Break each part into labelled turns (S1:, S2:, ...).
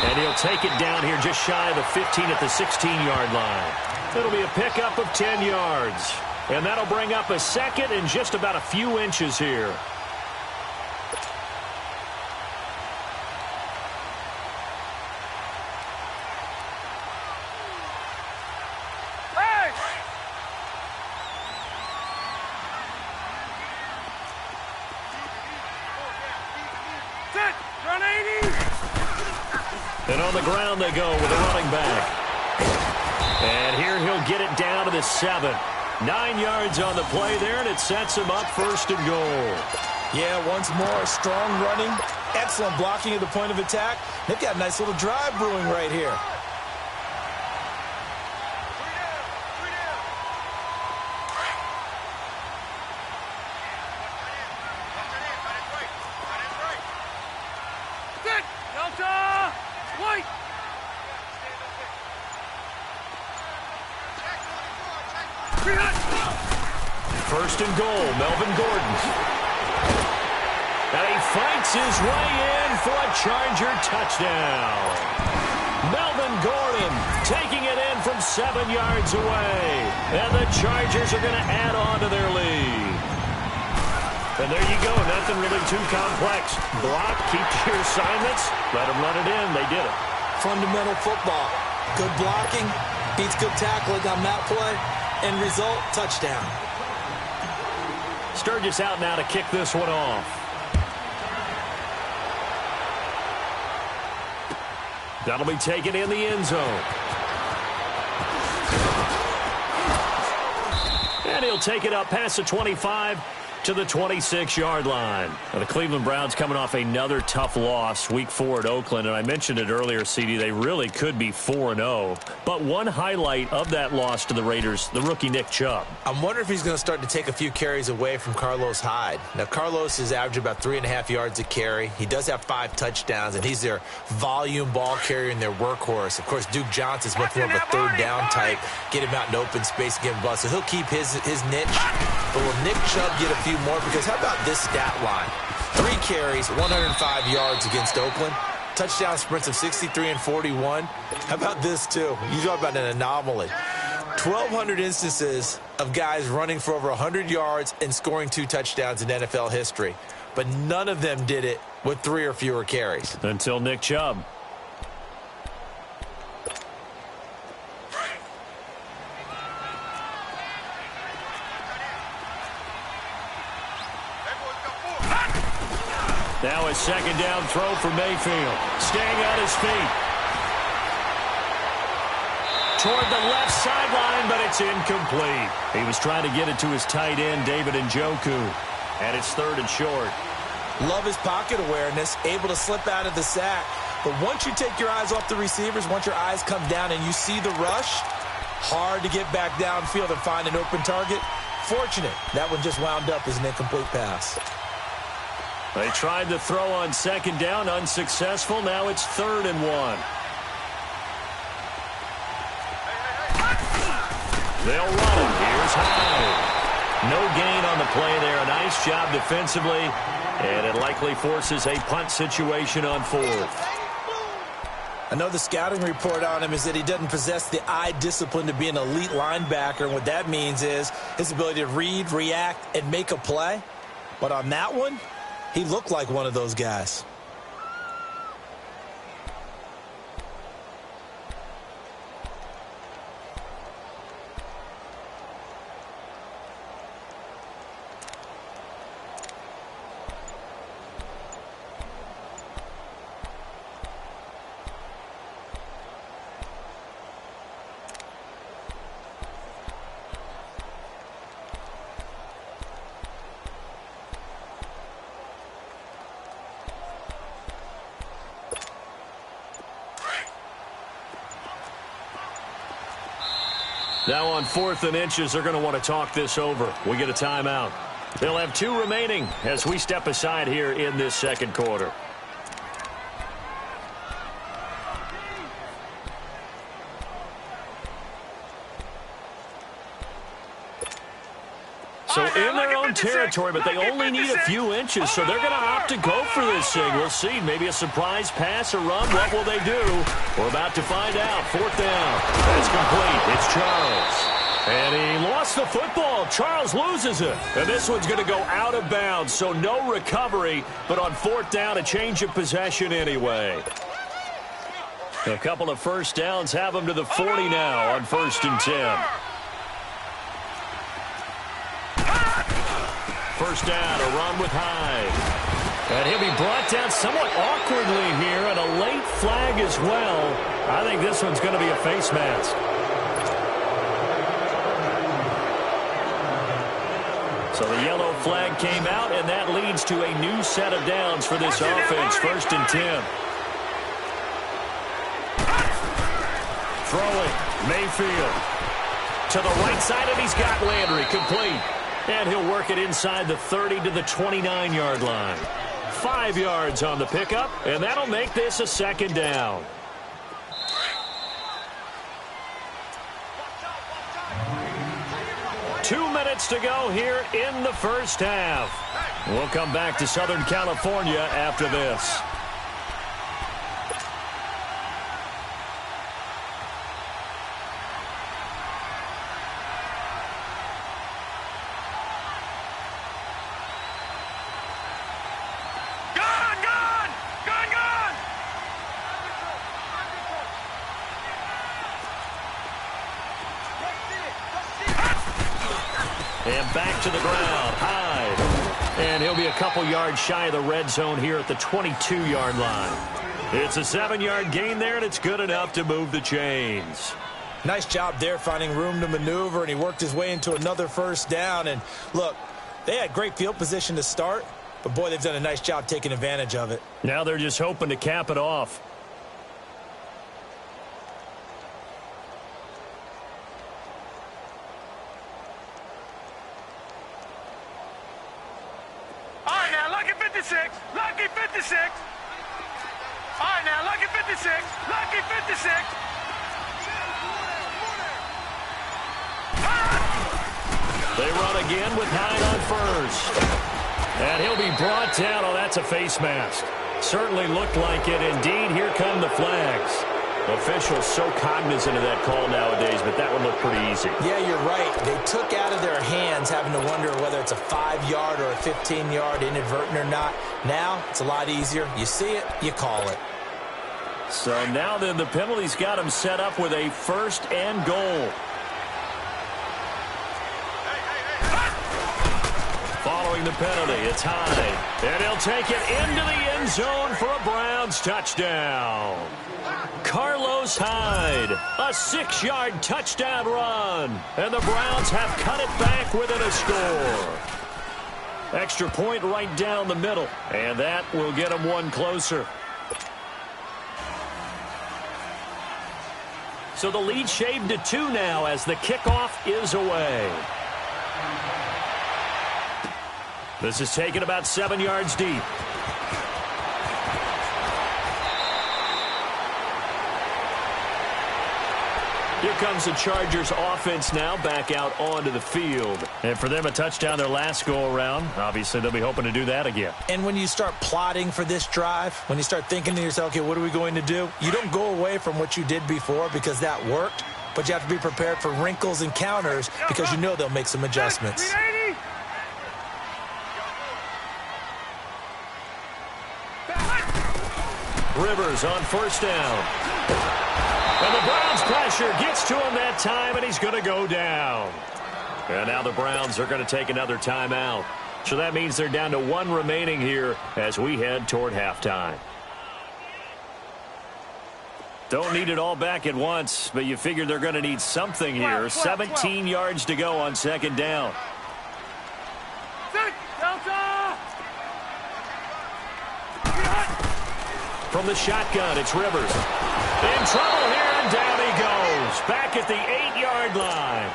S1: And he'll take it down here just shy of the 15 at the 16-yard line. It'll be a pickup of 10 yards. And that'll bring up a second and just about a few inches here. And on the ground they go with a running back. And here he'll get it down to the 7. 9 yards on the play there, and it sets him up first and goal.
S2: Yeah, once more, strong running, excellent blocking at the point of attack. They've got a nice little drive brewing right here.
S1: First and goal, Melvin Gordon. And he fights his way in for a Charger touchdown. Melvin Gordon taking it in from 7 yards away. And the Chargers are going to add on to their lead. And there you go, nothing really too complex. Block, keep to your assignments, let them run it in. They did it.
S2: Fundamental football. Good blocking, beats good tackling on that play. End result, touchdown.
S1: Sturgis out now to kick this one off. That'll be taken in the end zone. And he'll take it up past the 25 to the 26-yard line. Now, the Cleveland Browns coming off another tough loss week 4 at Oakland, and I mentioned it earlier, CD, they really could be 4-0. But one highlight of that loss to the Raiders, the rookie Nick Chubb.
S2: I'm wondering if he's going to start to take a few carries away from Carlos Hyde. Now, Carlos is averaging about 3.5 yards a carry. He does have 5 touchdowns, and he's their volume ball carrier and their workhorse. Of course, Duke Johnson's much more of a third down type. Get him out in open space, give him bust. So he'll keep his niche. But will Nick Chubb get a few more? Because how about this stat line? 3 carries, 105 yards against Oakland. Touchdown sprints of 63 and 41. How about this, too? You talk about an anomaly. 1,200 instances of guys running for over 100 yards and scoring 2 touchdowns in NFL history. But none of them did it with 3 or fewer carries.
S1: Until Nick Chubb. Now a second down throw for Mayfield. Staying on his feet. Toward the left sideline, but it's incomplete. He was trying to get it to his tight end, David Njoku. And it's 3rd and short.
S2: Love his pocket awareness, able to slip out of the sack. But once you take your eyes off the receivers, once your eyes come down and you see the rush, hard to get back downfield and find an open target. Fortunate, that one just wound up as an incomplete pass.
S1: They tried to throw on second down, unsuccessful. Now it's 3rd and 1. They'll run him. Here's Hyde. No gain on the play there. A nice job defensively. And it likely forces a punt situation on 4th.
S2: I know the scouting report on him is that he doesn't possess the eye discipline to be an elite linebacker. And what that means is his ability to read, react, and make a play. But on that one, he looked like one of those guys.
S1: Now on 4th and inches, they're going to want to talk this over. We get a timeout. They'll have 2 remaining as we step aside here in this second quarter.
S3: So
S1: in their own territory, but they only need a few inches, so they're going to opt to go for this thing. We'll see. Maybe a surprise pass or run. What will they do? We're about to find out. Fourth down. That's complete. It's Charles. And he lost the football. Charles loses it. And this one's going to go out of bounds, so no recovery. But on fourth down, a change of possession anyway. A couple of first downs have them to the 40 now on 1st and 10. First down, a run with Hyde. And he'll be brought down somewhat awkwardly here, and a late flag as well. I think this one's going to be a face mask. So the yellow flag came out, and that leads to a new set of downs for this offense. 1st and 10. Throwing, Mayfield. To the right side, and he's got Landry complete. And he'll work it inside the 30 to the 29-yard line. 5 yards on the pickup, and that'll make this a second down. Two minutes to go here in the first half. We'll come back to Southern California after this. And back to the ground, Hyde. And he'll be a couple yards shy of the red zone here at the 22-yard line. It's a 7-yard gain there, and it's good enough to move the chains.
S2: Nice job there finding room to maneuver, and he worked his way into another first down. And look, they had great field position to start, but boy, they've done a nice job taking advantage of it.
S1: Now they're just hoping to cap it off.
S3: Lucky 56. All right, now, lucky 56. Lucky 56.
S1: They run again with Hyde on first. And he'll be brought down. Oh, that's a face mask. Certainly looked like it. Indeed, here come the flags. Officials so cognizant of that call nowadays, but that would look pretty easy.
S2: Yeah, you're right. They took out of their hands having to wonder whether it's a 5-yard or a 15-yard inadvertent or not. Now, it's a lot easier. You see it, you call it.
S1: So now then the penalty's got him set up with a 1st and goal. Following the penalty, it's Hyde. And he'll take it into the end zone for a Browns touchdown. Carlos Hyde, a 6-yard touchdown run. And the Browns have cut it back within a score. Extra point right down the middle. And that will get them one closer. So the lead shaved to 2 now as the kickoff is away. This is taken about 7 yards deep. Here comes the Chargers offense now back out onto the field. And for them, a touchdown their last go-around. Obviously, they'll be hoping to do that again.
S2: And when you start plotting for this drive, when you start thinking to yourself, okay, what are we going to do? You don't go away from what you did before because that worked, but you have to be prepared for wrinkles and counters because you know they'll make some adjustments.
S1: Rivers on first down. And the Browns pressure gets to him that time, and he's going to go down. And now the Browns are going to take another timeout. So that means they're down to 1 remaining here as we head toward halftime. Don't need it all back at once, but you figure they're going to need something here. 17 yards to go on 2nd down. From the shotgun, it's Rivers. In trouble here, and down he goes. Back at the 8-yard line.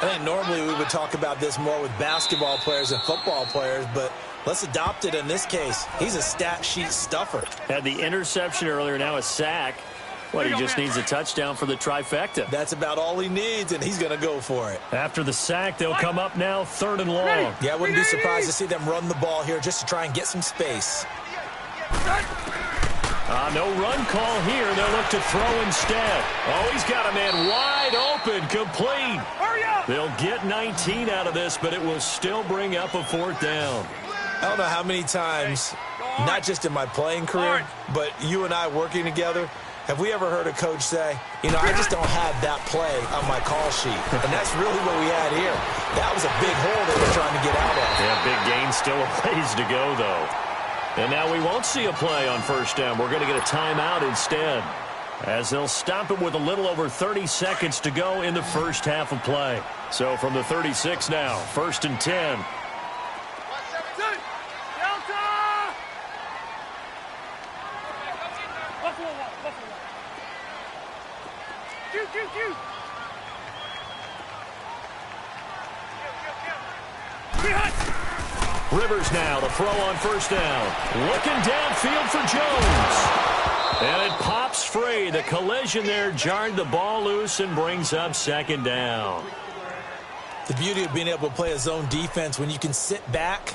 S2: I think normally we would talk about this more with basketball players and football players, but let's adopt it in this case. He's a stat sheet stuffer.
S1: Had the interception earlier, now a sack. Well, he just needs a touchdown for the trifecta.
S2: That's about all he needs, and he's going to go for it.
S1: After the sack, they'll come up now 3rd and long.
S2: Yeah, I wouldn't be surprised to see them run the ball here just to try and get some space.
S1: No run call here. They'll look to throw instead. Oh, he's got a man wide open, complete. They'll get 19 out of this, but it will still bring up a 4th down.
S2: I don't know how many times, not just in my playing career, but you and I working together, have we ever heard a coach say, you know, I just don't have that play on my call sheet. And that's really what we had here. That was a big hole they were trying to get out of.
S1: Yeah, big gain, still a ways to go, though. And now we won't see a play on 1st down. We're going to get a timeout instead, as they'll stop it with a little over 30 seconds to go in the first half of play. So from the 36 now, 1st and 10. Rivers now to throw on 1st down. Looking downfield for Jones. And it pops free. The collision there jarred the ball loose and brings up 2nd down.
S2: The beauty of being able to play a zone defense when you can sit back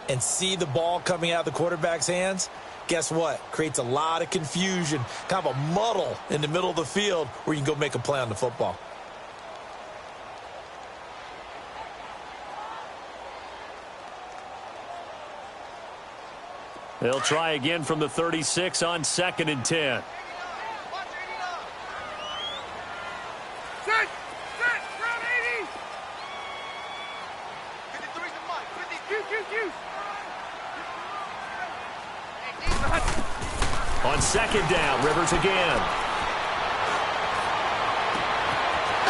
S2: and see the ball coming out of the quarterback's hands, guess what? Creates a lot of confusion, kind of a muddle in the middle of the field where you can go make a play on the football.
S1: They'll try again from the 36 on 2nd and 10. On 2nd down, Rivers again.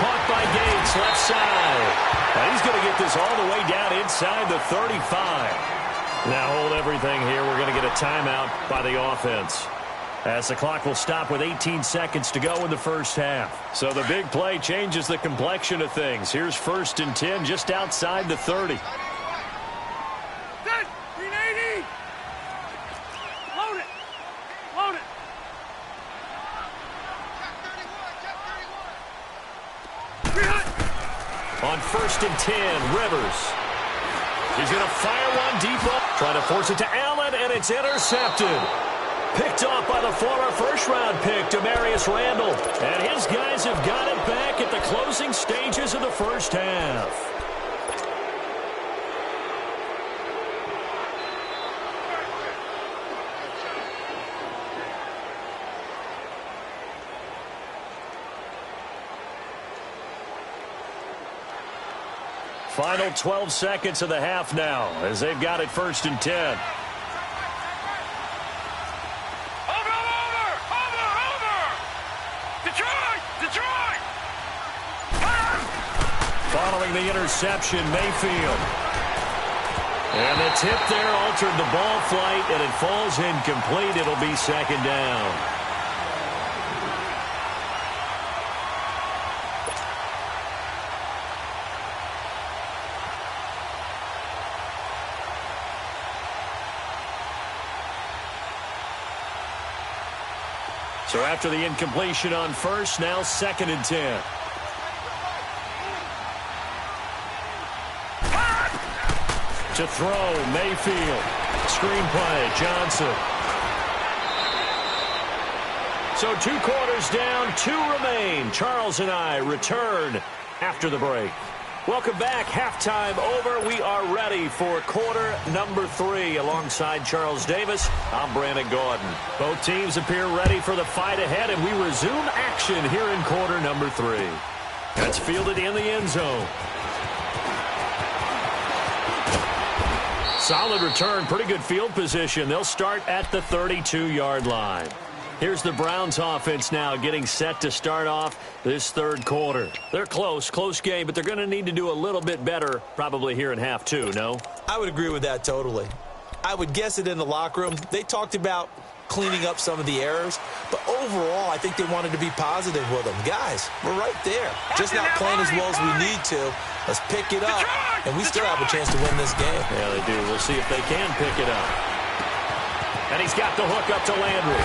S1: Caught by Gates, left side. And he's going to get this all the way down inside the 35. Now hold everything here. We're going to get a timeout by the offense, as the clock will stop with 18 seconds to go in the first half. So the big play changes the complexion of things. Here's 1st and 10 just outside the 30. On 1st and 10, Rivers. He's going to fire one deep up, trying to force it to Allen, and it's intercepted. Picked off by the former first-round pick, Demarius Randall. And his guys have got it back at the closing stages of the first half. Final 12 seconds of the half now, as they've got it 1st and 10.
S3: Over! Detroit!
S1: Following the interception, Mayfield. And the tip there altered the ball flight, and it falls incomplete. It'll be 2nd down. So after the incompletion on 1st, now 2nd and 10. To throw, Mayfield. Screen play, Johnson. So 2 quarters down, 2 remain. Charles and I return after the break. Welcome back. Halftime over. We are ready for quarter number 3. Alongside Charles Davis, I'm Brandon Gordon. Both teams appear ready for the fight ahead, and we resume action here in quarter number 3. That's fielded in the end zone. Solid return, pretty good field position. They'll start at the 32-yard line. Here's the Browns offense now getting set to start off this 3rd quarter. They're close game, but they're going to need to do a little bit better probably here in half 2, no?
S2: I would agree with that totally. I would guess it in the locker room. They talked about cleaning up some of the errors, but overall, I think they wanted to be positive with them. Guys, we're right there. Just not playing as well as we need to. Let's pick it up, and we still have a chance to win this game.
S1: Yeah, they do. We'll see if they can pick it up. And he's got the hook up to Landry.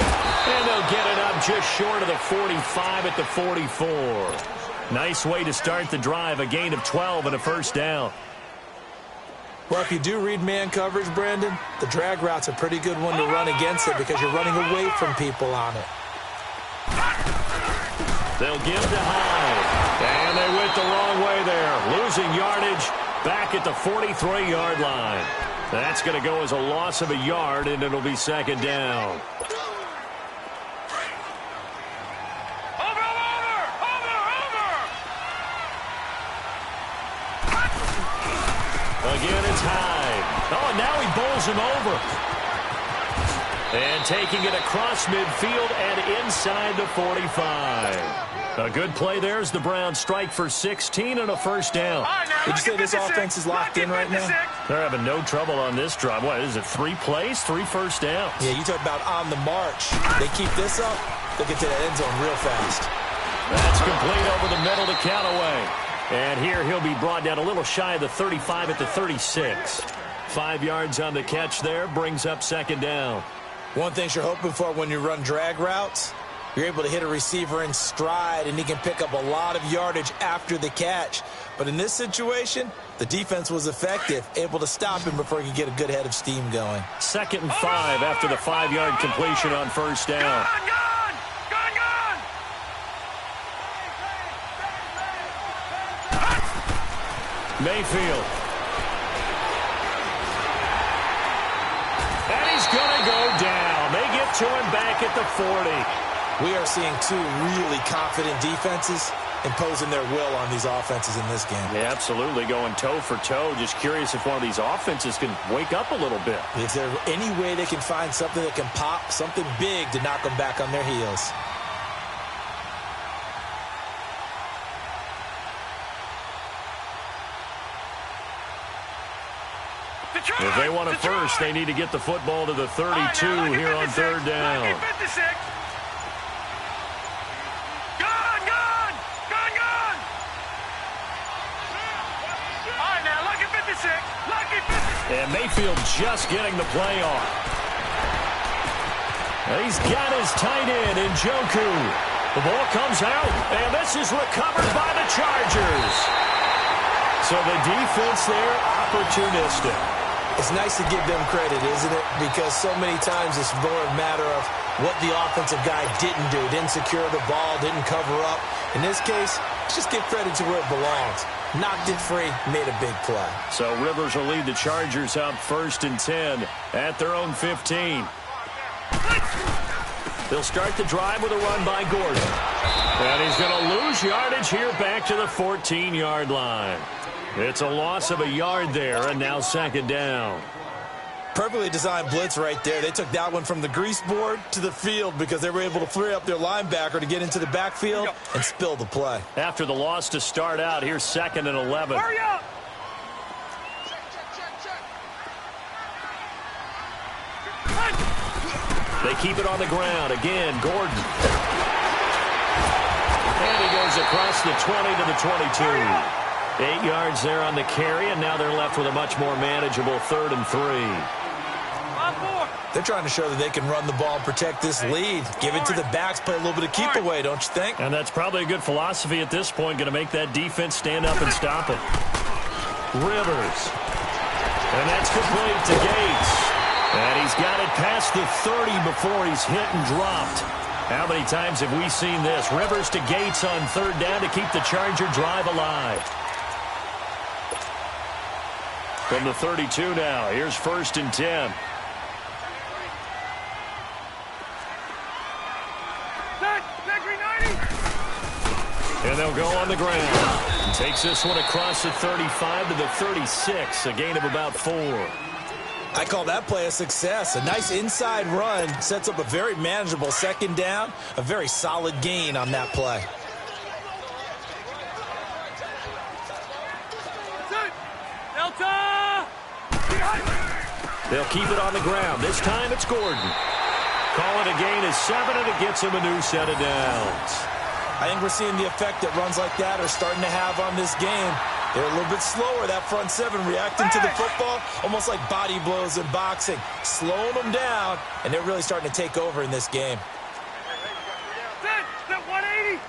S1: And they'll get it up just short of the 45 at the 44. Nice way to start the drive, a gain of 12 and a first down.
S2: Well, if you do read man coverage, Brandon, the drag route's a pretty good one to run against it because you're running away from people on it.
S1: They'll give to Hyde. And they went the wrong way there. Losing yardage back at the 43-yard line. That's going to go as a loss of a yard, and it'll be second down. Again, it's Hyde. Oh, now he bowls him over. And taking it across midfield and inside the 45. A good play there as the Browns strike for 16 and a first down.
S2: Did you say this offense is locked in right now?
S1: They're having no trouble on this drive. What is it, 3 plays, 3 first downs?
S2: Yeah, you talk about on the march. They keep this up, they'll get to the end zone real fast.
S1: That's complete over the middle to Callaway. And here he'll be brought down a little shy of the 35 at the 36. 5 yards on the catch there, brings up second down.
S2: One thing you're hoping for when you run drag routes, you're able to hit a receiver in stride, and he can pick up a lot of yardage after the catch. But in this situation, the defense was effective, able to stop him before he could get a good head of steam going.
S1: 2nd and 5 after the 5-yard completion on first down. Mayfield. And he's going to go down. They get to him back at the 40.
S2: We are seeing 2 really confident defenses imposing their will on these offenses in this game.
S1: Yeah, absolutely, going toe for toe. Just curious if one of these offenses can wake up a little bit.
S2: Is there any way they can find something that can pop, something big to knock them back on their heels?
S1: If they want it first, they need to get the football to the 32 here on third down. And Mayfield just getting the play off. And he's got his tight end in Njoku. The ball comes out, and this is recovered by the Chargers. So the defense there, opportunistic.
S2: It's nice to give them credit, isn't it? Because so many times it's more a matter of what the offensive guy didn't do. Didn't secure the ball, didn't cover up. In this case, just give credit to where it belongs. Knocked it free, made a big play.
S1: So Rivers will lead the Chargers out 1st and 10 at their own 15. They'll start the drive with a run by Gordon. And he's going to lose yardage here back to the 14-yard line. It's a loss of a yard there, and now second down.
S2: Perfectly designed blitz right there. They took that one from the grease board to the field because they were able to free up their linebacker to get into the backfield and spill the play.
S1: After the loss to start out, here's 2nd and 11.
S3: Hurry up!
S1: They keep it on the ground. Again, Gordon. And he goes across the 20 to the 22. 8 yards there on the carry, and now they're left with a much more manageable 3rd and 3.
S2: They're trying to show that they can run the ball and protect this lead. Give it to the backs, play a little bit of keep away, don't you think?
S1: And that's probably a good philosophy at this point, going to make that defense stand up and stop it. Rivers. And that's complete to Gates. And he's got it past the 30 before he's hit and dropped. How many times have we seen this? Rivers to Gates on 3rd down to keep the Charger drive alive. From the 32 now, here's 1st and 10. And they'll go on the ground. Takes this one across the 35 to the 36, a gain of about 4.
S2: I call that play a success. A nice inside run sets up a very manageable 2nd down, a very solid gain on that play.
S1: They'll keep it on the ground. This time it's Gordon. Call it a gain of 7, and it gets him a new set of downs.
S2: I think we're seeing the effect that runs like that are starting to have on this game. They're a little bit slower, that front seven, reacting to the football, almost like body blows in boxing, slowing them down, and they're really starting to take over in this game.
S3: That 180.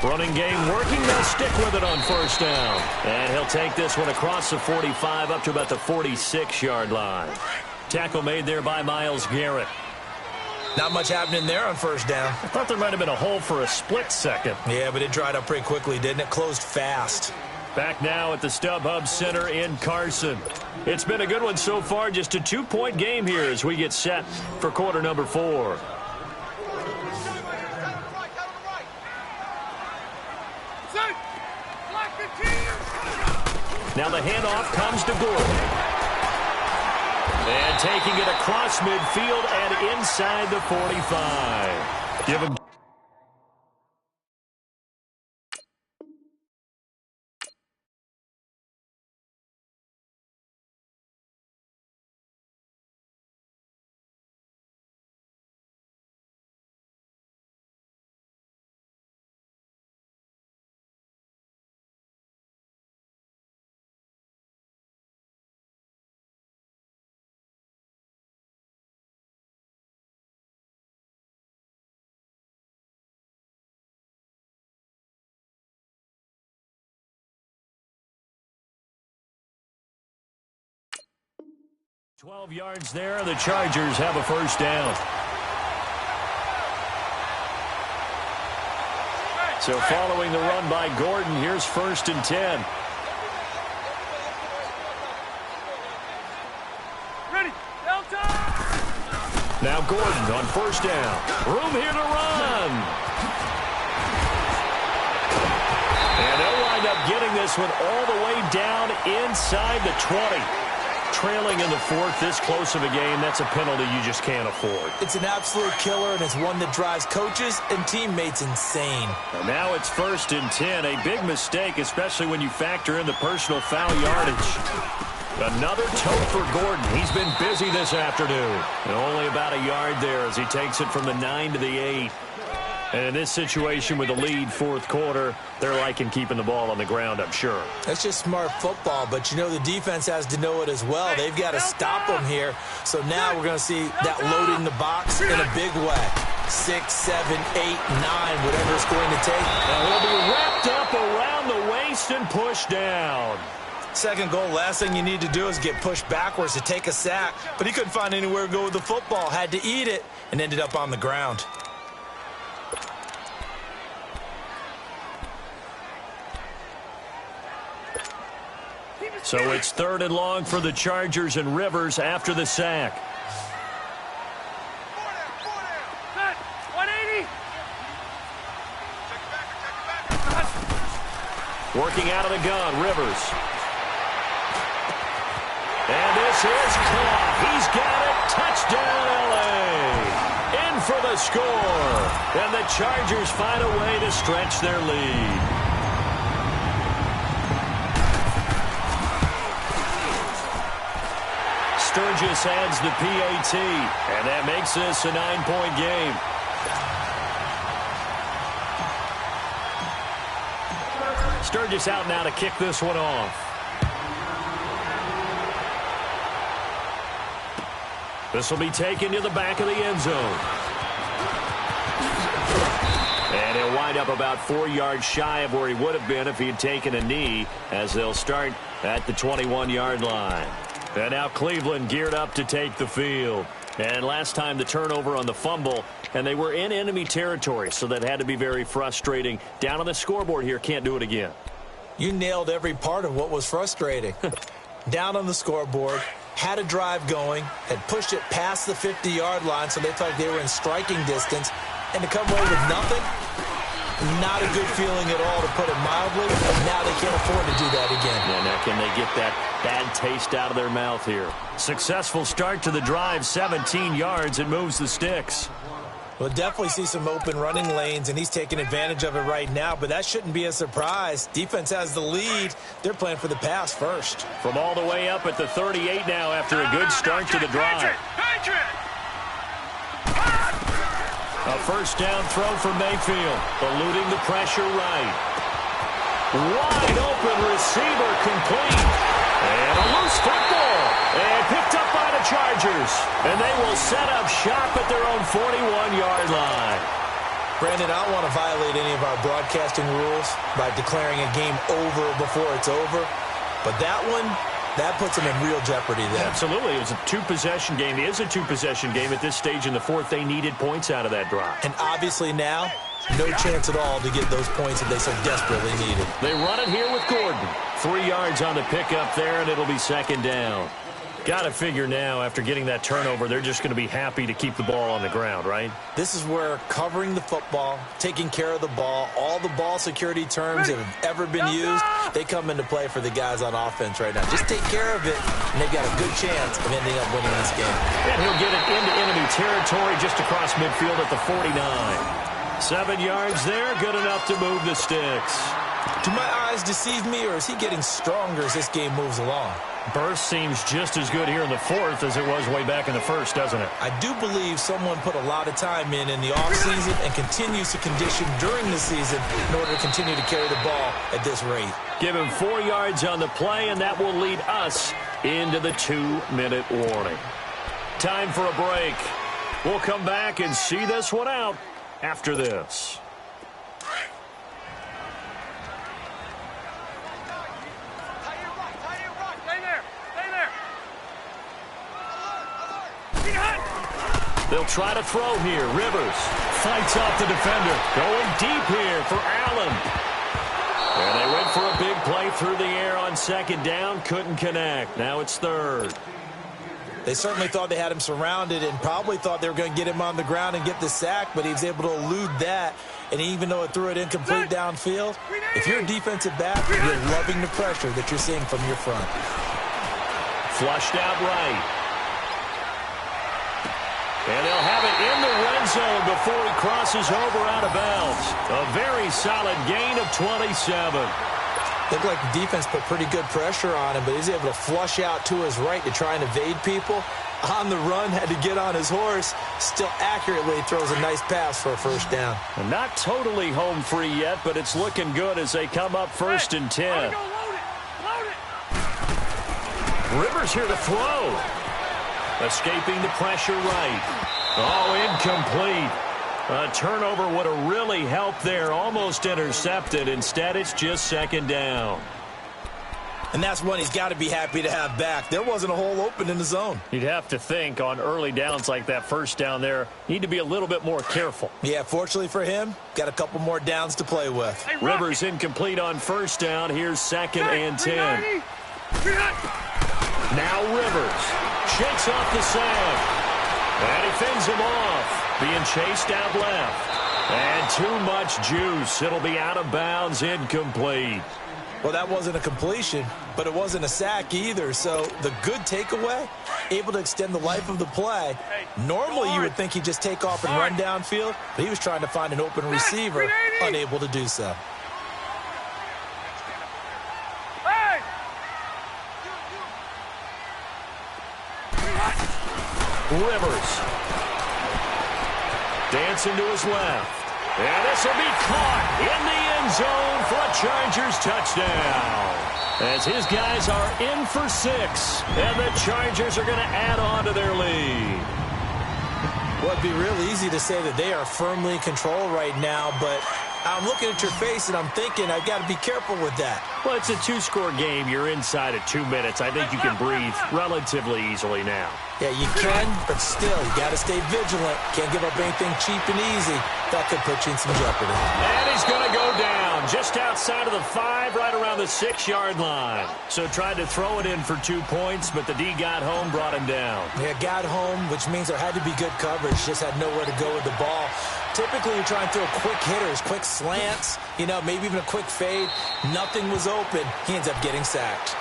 S1: Running game working. They'll stick with it on first down. And he'll take this one across the 45 up to about the 46-yard line. Tackle made there by Myles Garrett.
S2: Not much happening there on first down.
S1: I thought there might have been a hole for a split second.
S2: Yeah, but it dried up pretty quickly, didn't it? Closed fast.
S1: Back now at the StubHub Center in Carson. It's been a good one so far. Just a 2-point game here as we get set for quarter number 4. Now the handoff comes to Gordon. And taking it across midfield and inside the 45. Give him. .12 yards there. The Chargers have a first down. So following the run by Gordon, here's 1st and 10.
S3: Ready.
S1: Now Gordon on first down. Room here to run. And they'll wind up getting this one all the way down inside the 20. Trailing in the 4th, this close of a game, that's a penalty you just can't afford.
S2: It's an absolute killer, and it's one that drives coaches and teammates insane.
S1: And now it's 1st and 10. A big mistake, especially when you factor in the personal foul yardage. Another tote for Gordon. He's been busy this afternoon. And only about a yard there as he takes it from the 9 to the 8. And in this situation with the lead 4th quarter, they're liking keeping the ball on the ground, I'm sure.
S2: That's just smart football, but you know the defense has to know it as well. They've got to stop them here. So now we're going to see that loading the box in a big way. 6, 7, 8, 9, whatever it's going to take.
S1: And he'll be wrapped up around the waist and pushed down.
S2: Second goal, last thing you need to do is get pushed backwards to take a sack. But he couldn't find anywhere to go with the football. Had to eat it and ended up on the ground.
S1: So it's 3rd and long for the Chargers and Rivers after the sack.
S3: 180.
S1: Working out of the gun, Rivers. And this is caught. He's got it. Touchdown, L.A. In for the score. And the Chargers find a way to stretch their lead. Sturgis adds the PAT, and that makes this a 9-point game. Sturgis out now to kick this one off. This will be taken to the back of the end zone. And he'll wind up about 4 yards shy of where he would have been if he had taken a knee, as they'll start at the 21-yard line. And now Cleveland geared up to take the field. And last time the turnover on the fumble, and they were in enemy territory, so that had to be very frustrating. Down on the scoreboard here, can't do it again.
S2: You nailed every part of what was frustrating. Down on the scoreboard, had a drive going, had pushed it past the 50-yard line, so they felt like they were in striking distance, and to come away with nothing, not a good feeling at all, to put it mildly. Now they can't afford to do that again.
S1: Yeah, now can they get that bad taste out of their mouth here? Successful start to the drive, 17 yards, and moves the sticks.
S2: We'll definitely see some open running lanes, and he's taking advantage of it right now, but that shouldn't be a surprise. Defense has the lead. They're playing for the pass first.
S1: From all the way up at the 38 now after a good start to the drive. A first down throw for Mayfield, eluding the pressure right. Wide open receiver complete. And a loose football. And picked up by the Chargers. And they will set up shop at their own 41-yard line.
S2: Brandon, I don't want to violate any of our broadcasting rules by declaring a game over before it's over. But that one, that puts them in real jeopardy there.
S1: Absolutely. It was a two-possession game. It is a two-possession game at this stage in the fourth. They needed points out of that drive.
S2: And obviously now, no chance at all to get those points that they so desperately needed.
S1: They run it here with Gordon. 3 yards on the pickup there, and it'll be second down. Got to figure now, after getting that turnover, they're just going to be happy to keep the ball on the ground, right?
S2: This is where covering the football, taking care of the ball, all the ball security terms that have ever been used, they come into play for the guys on offense right now. Just take care of it, and they've got a good chance of ending up winning this game.
S1: And he'll get it into enemy territory just across midfield at the 49. 7 yards there, good enough to move the sticks.
S2: Do my eyes deceive me, or is he getting stronger as this game moves along?
S1: Burst seems just as good here in the fourth as it was way back in the first, doesn't it?
S2: I do believe someone put a lot of time in the offseason and continues to condition during the season in order to continue to carry the ball at this rate.
S1: Give him 4 yards on the play, and that will lead us into the 2-minute warning. Time for a break. We'll come back and see this one out after this. They'll try to throw here. Rivers fights off the defender. Going deep here for Allen. And they went for a big play through the air on second down. Couldn't connect. Now it's third.
S2: They certainly thought they had him surrounded and probably thought they were going to get him on the ground and get the sack, but he was able to elude that. And even though it threw it incomplete downfield, if you're a defensive back, you're loving the pressure that you're seeing from your front.
S1: Flushed out right. And they'll have it in the red zone before he crosses over out of bounds. A very solid gain of 27.
S2: Looked like the defense put pretty good pressure on him, but he's able to flush out to his right to try and evade people. On the run, had to get on his horse. Still accurately throws a nice pass for a first down.
S1: And not totally home free yet, but it's looking good as they come up first and 10. Rivers here to throw. Escaping the pressure right. Oh, incomplete. A turnover would have really helped there. Almost intercepted. Instead, it's just second down.
S2: And that's one he's got to be happy to have back. There wasn't a hole open in the zone.
S1: You'd have to think on early downs like that first down there, need to be a little bit more careful.
S2: Yeah, fortunately for him, got a couple more downs to play with.
S3: Hey,
S1: Rivers incomplete on first down. Here's second and 10. Now Rivers shakes off the sand. And he fends him off. Being chased out left. And too much juice. It'll be out of bounds, incomplete.
S2: Well, that wasn't a completion, but it wasn't a sack either. So the good takeaway, able to extend the life of the play. Normally you would think he'd just take off and run downfield, but he was trying to find an open receiver, unable to do so.
S1: Rivers dancing to his left. And this will be caught in the end zone for a Chargers touchdown. As his guys are in for 6. And the Chargers are going to add on to their lead.
S2: Well, it'd be real easy to say that they are firmly in control right now, but I'm looking at your face and I'm thinking I've got to be careful with that.
S1: Well, it's a 2-score game. You're inside at 2 minutes. I think you can breathe relatively easily now.
S2: Yeah, you can, but still, you got to stay vigilant. Can't give up anything cheap and easy. That could put you in some jeopardy.
S1: And he's going to go down just outside of the 5, right around the 6-yard line. So tried to throw it in for 2 points, but the D got home, brought him down.
S2: Yeah, got home, which means there had to be good coverage. Just had nowhere to go with the ball. Typically, you're trying to throw quick hitters, quick slants, maybe even a quick fade. Nothing was open. He ends up getting sacked.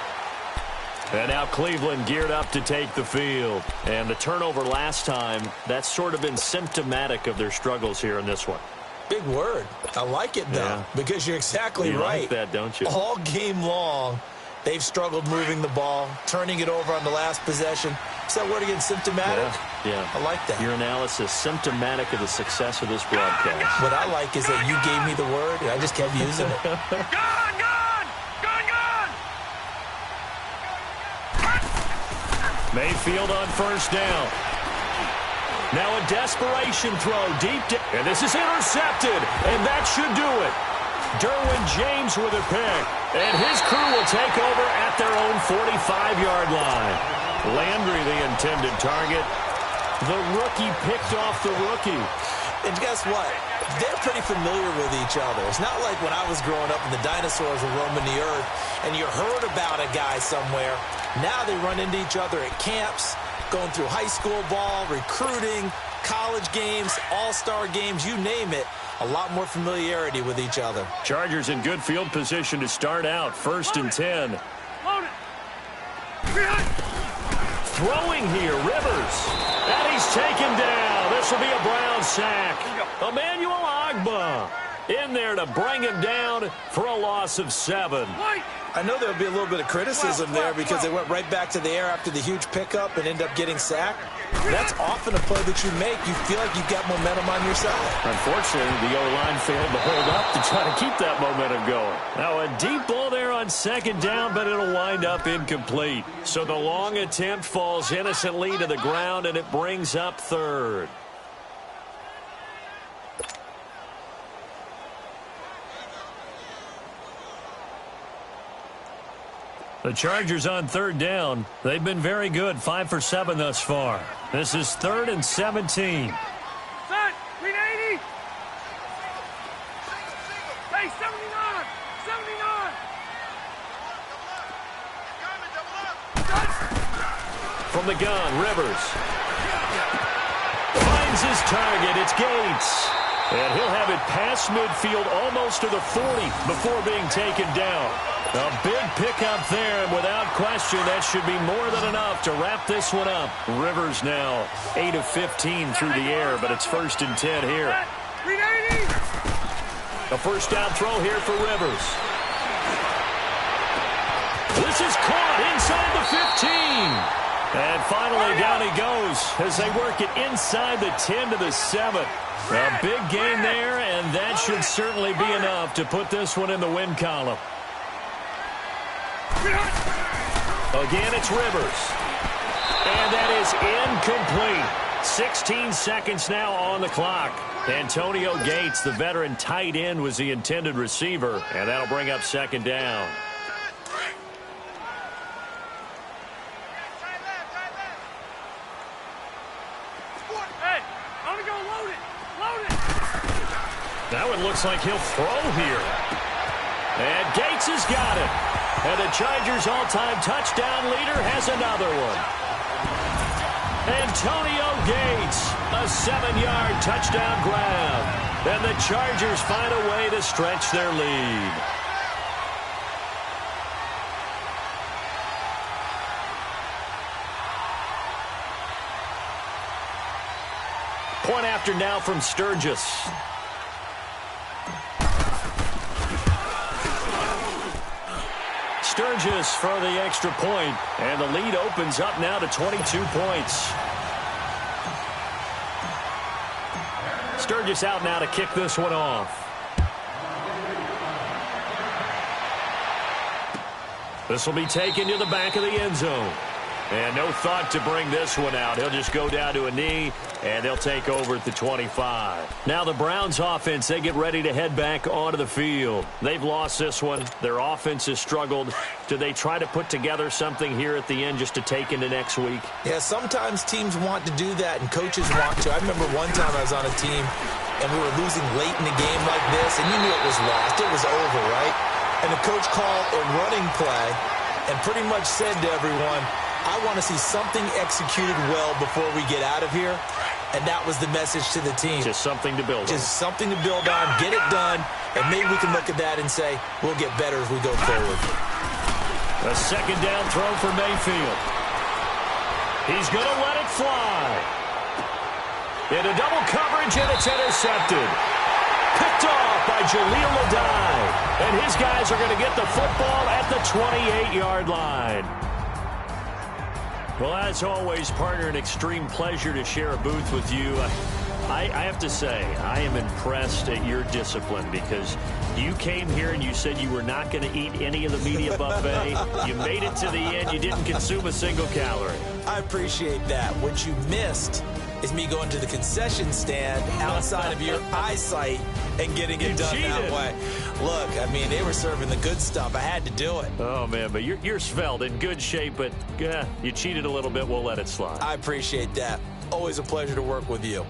S1: And now Cleveland geared up to take the field. And the turnover last time, that's sort of been symptomatic of their struggles here in this one.
S2: Big word. I like it, though, because you're exactly right.
S1: You like that, don't you?
S2: All game long, they've struggled moving the ball, turning it over on the last possession. Is that word again, symptomatic?
S1: Yeah.
S2: I like that.
S1: Your analysis, symptomatic of the success of this broadcast.
S2: What I like is that you gave me the word, and I just kept using it.
S3: Go!
S1: Mayfield on first down. Now a desperation throw deep down. And this is intercepted. And that should do it. Derwin James with a pick. And his crew will take over at their own 45-yard line. Landry, the intended target. The rookie picked off the rookie.
S2: And guess what? They're pretty familiar with each other. It's not like when I was growing up and the dinosaurs were roaming the earth and you heard about a guy somewhere. Now they run into each other at camps, going through high school ball, recruiting, college games, all-star games, you name it. A lot more familiarity with each other.
S1: Chargers in good field position to start out. 1st and 10. Throwing here, Rivers. And he's taken down. This will be a Brown sack. Emmanuel Ogbah in there to bring him down for a loss of 7.
S2: I know there'll be a little bit of criticism there because they went right back to the air after the huge pickup and end up getting sacked. That's often a play that you make. You feel like you've got momentum on your side.
S1: Unfortunately, the O-line failed to hold up to try to keep that momentum going. Now a deep ball there on 2nd down, but it'll wind up incomplete. So the long attempt falls innocently to the ground, and it brings up 3rd. The Chargers on 3rd down. They've been very good, 5 for 7 thus far. This is 3rd and 17.
S3: Son, 380. Hey, 79. 79.
S1: From the gun, Rivers. Finds his target. It's Gates. And he'll have it past midfield almost to the 40 before being taken down. A big pickup there, and without question, that should be more than enough to wrap this one up. Rivers now 8 of 15 through the air, but it's 1st and 10 here. A first down throw here for Rivers. This is caught inside the 15. And finally down he goes as they work it inside the 10 to the 7. A big gain there, and that should certainly be enough to put this one in the win column. Again, it's Rivers. And that is incomplete. 16 seconds now on the clock. Antonio Gates, the veteran tight end, was the intended receiver, and that'll bring up 2nd down.
S3: Hey, I'm gonna go load it. Load it.
S1: That one looks like he'll throw here. And Gates has got it. And the Chargers' all-time touchdown leader has another one. Antonio Gates, a 7-yard touchdown grab. And the Chargers find a way to stretch their lead. Point after now from Sturgis. Sturgis for the extra point, and the lead opens up now to 22 points. Sturgis out now to kick this one off. This will be taken to the back of the end zone. And no thought to bring this one out. He'll just go down to a knee, and they'll take over at the 25. Now the Browns offense, they get ready to head back onto the field. They've lost this one. Their offense has struggled. Do they try to put together something here at the end just to take into next week?
S2: Yeah, sometimes teams want to do that, and coaches want to. I remember one time I was on a team, and we were losing late in the game like this, and you knew it was lost. It was over, right? And the coach called a running play and pretty much said to everyone, I want to see something executed well before we get out of here. And that was the message to the team.
S1: Just something to build on.
S2: Just something to build on, get it done, and maybe we can look at that and say, we'll get better as we go forward.
S1: A 2nd down throw for Mayfield. He's going to let it fly. Into double coverage, and it's intercepted. Picked off by Jaleel Adai. And his guys are going to get the football at the 28-yard line. Well, as always, partner, an extreme pleasure to share a booth with you. I have to say, I am impressed at your discipline because you came here and you said you were not going to eat any of the media buffet. You made it to the end. You didn't consume a single calorie.
S2: I appreciate that. What you missed is me going to the concession stand outside of your eyesight and getting it done that way. Look, I mean, they were serving the good stuff. I had to do it.
S1: Oh, man, but you're svelte, in good shape, but you cheated a little bit. We'll let it slide.
S2: I appreciate that. Always a pleasure to work with you.